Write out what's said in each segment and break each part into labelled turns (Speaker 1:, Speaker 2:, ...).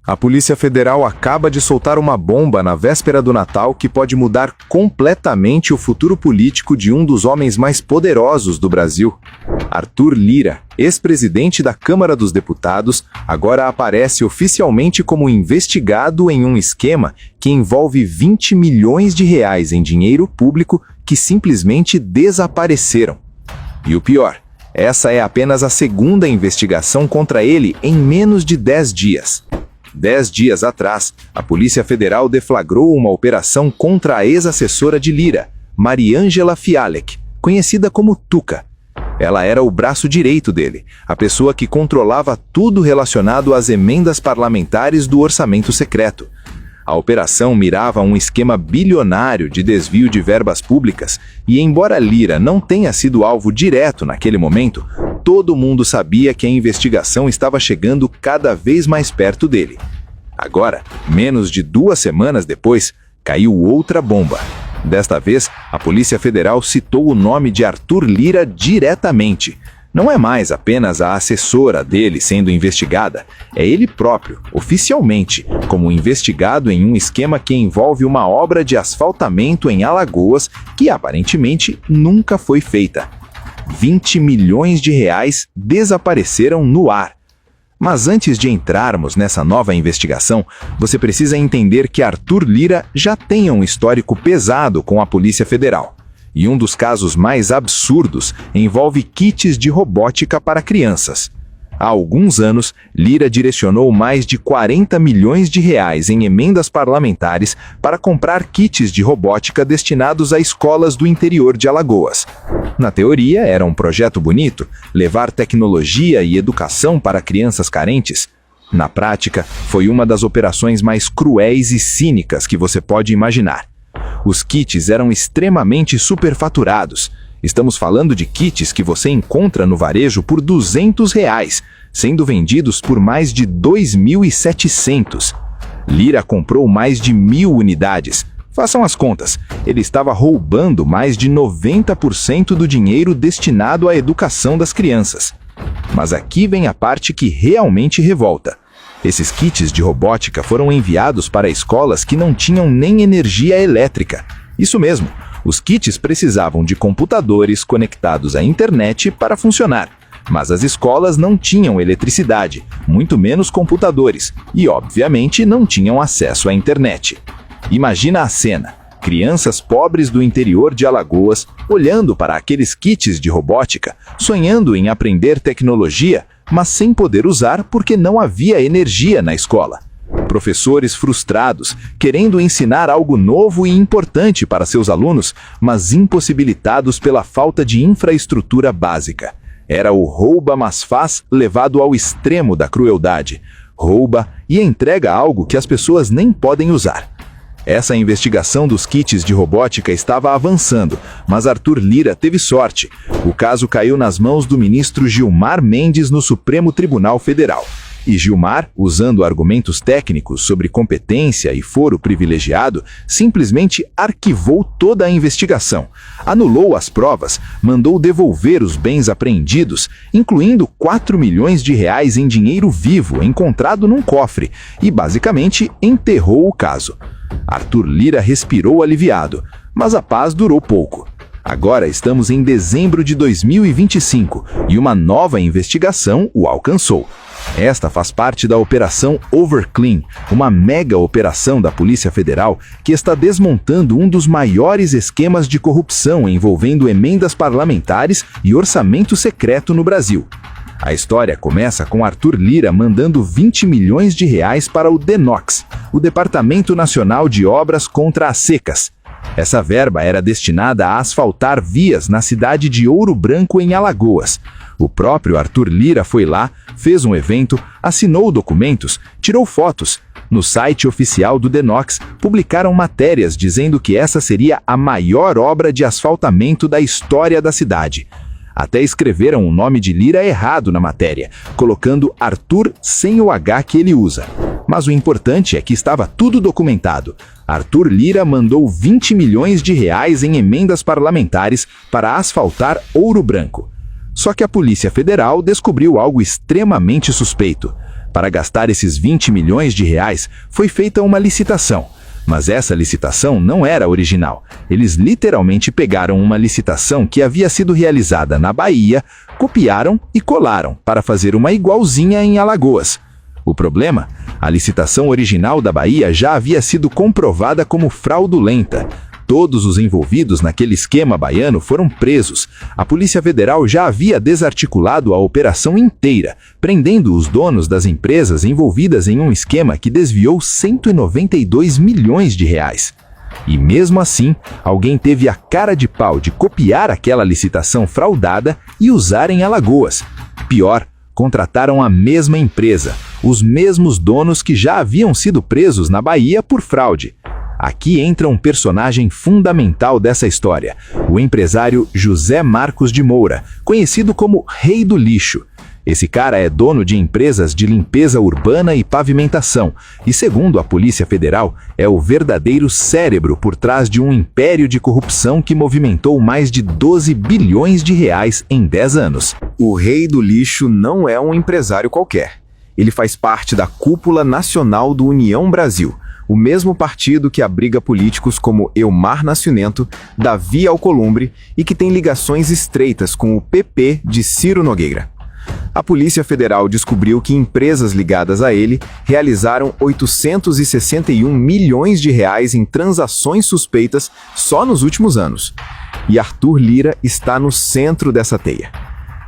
Speaker 1: A Polícia Federal acaba de soltar uma bomba na véspera do Natal que pode mudar completamente o futuro político de um dos homens mais poderosos do Brasil. Arthur Lira, ex-presidente da Câmara dos Deputados, agora aparece oficialmente como investigado em um esquema que envolve 20 milhões de reais em dinheiro público que simplesmente desapareceram. E o pior, essa é apenas a segunda investigação contra ele em menos de 10 dias. 10 dias atrás, a Polícia Federal deflagrou uma operação contra a ex-assessora de Lira, Mariângela Fialek, conhecida como Tuca. Ela era o braço direito dele, a pessoa que controlava tudo relacionado às emendas parlamentares do orçamento secreto. A operação mirava um esquema bilionário de desvio de verbas públicas e, embora Lira não tenha sido alvo direto naquele momento, todo mundo sabia que a investigação estava chegando cada vez mais perto dele. Agora, menos de 2 semanas depois, caiu outra bomba. Desta vez, a Polícia Federal citou o nome de Arthur Lira diretamente. Não é mais apenas a assessora dele sendo investigada, é ele próprio, oficialmente, como investigado em um esquema que envolve uma obra de asfaltamento em Alagoas que aparentemente nunca foi feita. 20 milhões de reais desapareceram no ar. Mas antes de entrarmos nessa nova investigação, você precisa entender que Arthur Lira já tem um histórico pesado com a Polícia Federal. E um dos casos mais absurdos envolve kits de robótica para crianças. Há alguns anos, Lira direcionou mais de 40 milhões de reais em emendas parlamentares para comprar kits de robótica destinados a escolas do interior de Alagoas. Na teoria, era um projeto bonito, levar tecnologia e educação para crianças carentes. Na prática, foi uma das operações mais cruéis e cínicas que você pode imaginar. Os kits eram extremamente superfaturados. Estamos falando de kits que você encontra no varejo por R$200, sendo vendidos por mais de 2.700. Lira comprou mais de 1.000 unidades. Façam as contas, ele estava roubando mais de 90% do dinheiro destinado à educação das crianças. Mas aqui vem a parte que realmente revolta. Esses kits de robótica foram enviados para escolas que não tinham nem energia elétrica. Isso mesmo, os kits precisavam de computadores conectados à internet para funcionar. Mas as escolas não tinham eletricidade, muito menos computadores, e obviamente não tinham acesso à internet. Imagina a cena, crianças pobres do interior de Alagoas, olhando para aqueles kits de robótica, sonhando em aprender tecnologia, mas sem poder usar porque não havia energia na escola. Professores frustrados, querendo ensinar algo novo e importante para seus alunos, mas impossibilitados pela falta de infraestrutura básica. Era o rouba mas faz levado ao extremo da crueldade. Rouba e entrega algo que as pessoas nem podem usar. Essa investigação dos kits de robótica estava avançando, mas Arthur Lira teve sorte. O caso caiu nas mãos do ministro Gilmar Mendes no Supremo Tribunal Federal. E Gilmar, usando argumentos técnicos sobre competência e foro privilegiado, simplesmente arquivou toda a investigação, anulou as provas, mandou devolver os bens apreendidos, incluindo 4 milhões de reais em dinheiro vivo encontrado num cofre, e basicamente enterrou o caso. Arthur Lira respirou aliviado, mas a paz durou pouco. Agora estamos em dezembro de 2025 e uma nova investigação o alcançou. Esta faz parte da Operação Overclean, uma mega operação da Polícia Federal que está desmontando um dos maiores esquemas de corrupção envolvendo emendas parlamentares e orçamento secreto no Brasil. A história começa com Arthur Lira mandando 20 milhões de reais para o DENOX, o Departamento Nacional de Obras contra as Secas. Essa verba era destinada a asfaltar vias na cidade de Ouro Branco, em Alagoas. O próprio Arthur Lira foi lá, fez um evento, assinou documentos, tirou fotos. No site oficial do DENOX, publicaram matérias dizendo que essa seria a maior obra de asfaltamento da história da cidade. Até escreveram o nome de Lira errado na matéria, colocando Arthur sem o H que ele usa. Mas o importante é que estava tudo documentado. Arthur Lira mandou 20 milhões de reais em emendas parlamentares para asfaltar Ouro Branco. Só que a Polícia Federal descobriu algo extremamente suspeito. Para gastar esses 20 milhões de reais, foi feita uma licitação. Mas essa licitação não era original. Eles literalmente pegaram uma licitação que havia sido realizada na Bahia, copiaram e colaram para fazer uma igualzinha em Alagoas. O problema? A licitação original da Bahia já havia sido comprovada como fraudulenta. Todos os envolvidos naquele esquema baiano foram presos. A Polícia Federal já havia desarticulado a operação inteira, prendendo os donos das empresas envolvidas em um esquema que desviou 192 milhões de reais. E mesmo assim, alguém teve a cara de pau de copiar aquela licitação fraudada e usar em Alagoas. Pior, contrataram a mesma empresa, os mesmos donos que já haviam sido presos na Bahia por fraude. Aqui entra um personagem fundamental dessa história, o empresário José Marcos de Moura, conhecido como Rei do Lixo. Esse cara é dono de empresas de limpeza urbana e pavimentação, e segundo a Polícia Federal, é o verdadeiro cérebro por trás de um império de corrupção que movimentou mais de 12 bilhões de reais em 10 anos. O Rei do Lixo não é um empresário qualquer. Ele faz parte da cúpula nacional do União Brasil, o mesmo partido que abriga políticos como Elmar Nascimento, Davi Alcolumbre e que tem ligações estreitas com o PP de Ciro Nogueira. A Polícia Federal descobriu que empresas ligadas a ele realizaram 861 milhões de reais em transações suspeitas só nos últimos anos. E Arthur Lira está no centro dessa teia.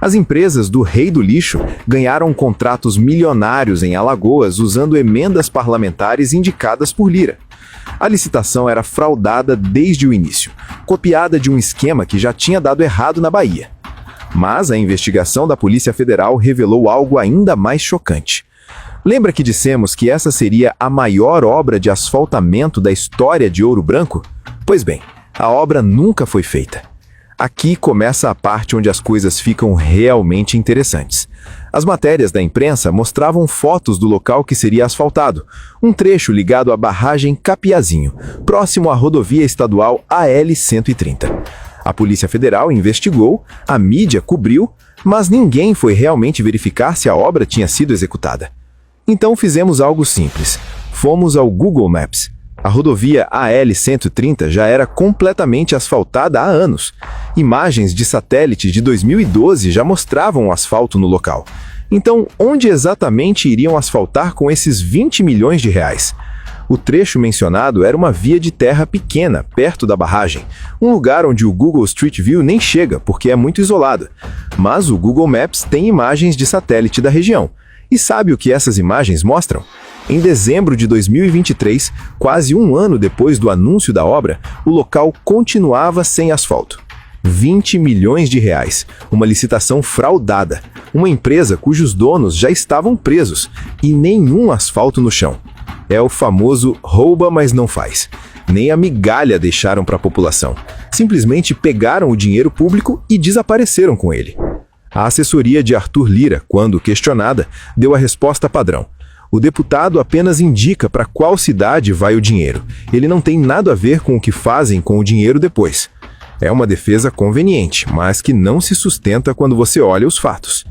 Speaker 1: As empresas do Rei do Lixo ganharam contratos milionários em Alagoas usando emendas parlamentares indicadas por Lira. A licitação era fraudada desde o início, copiada de um esquema que já tinha dado errado na Bahia. Mas a investigação da Polícia Federal revelou algo ainda mais chocante. Lembra que dissemos que essa seria a maior obra de asfaltamento da história de Ouro Branco? Pois bem, a obra nunca foi feita. Aqui começa a parte onde as coisas ficam realmente interessantes. As matérias da imprensa mostravam fotos do local que seria asfaltado, um trecho ligado à barragem Capiazinho, próximo à rodovia estadual AL-130. A Polícia Federal investigou, a mídia cobriu, mas ninguém foi realmente verificar se a obra tinha sido executada. Então fizemos algo simples. Fomos ao Google Maps. A rodovia AL-130 já era completamente asfaltada há anos. Imagens de satélite de 2012 já mostravam o asfalto no local. Então, onde exatamente iriam asfaltar com esses 20 milhões de reais? O trecho mencionado era uma via de terra pequena, perto da barragem, um lugar onde o Google Street View nem chega, porque é muito isolado. Mas o Google Maps tem imagens de satélite da região. E sabe o que essas imagens mostram? Em dezembro de 2023, quase um ano depois do anúncio da obra, o local continuava sem asfalto. 20 milhões de reais, uma licitação fraudada, uma empresa cujos donos já estavam presos e nenhum asfalto no chão. É o famoso rouba, mas não faz. Nem a migalha deixaram para a população. Simplesmente pegaram o dinheiro público e desapareceram com ele. A assessoria de Arthur Lira, quando questionada, deu a resposta padrão. O deputado apenas indica para qual cidade vai o dinheiro. Ele não tem nada a ver com o que fazem com o dinheiro depois. É uma defesa conveniente, mas que não se sustenta quando você olha os fatos.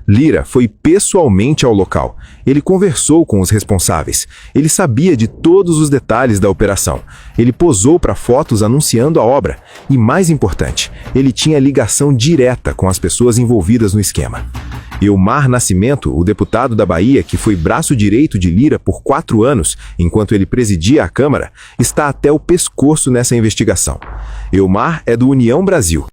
Speaker 1: Lira foi pessoalmente ao local. Ele conversou com os responsáveis. Ele sabia de todos os detalhes da operação. Ele posou para fotos anunciando a obra. E mais importante, ele tinha ligação direta com as pessoas envolvidas no esquema. Elmar Nascimento, o deputado da Bahia, que foi braço direito de Lira por 4 anos, enquanto ele presidia a Câmara, está até o pescoço nessa investigação. Elmar é do União Brasil.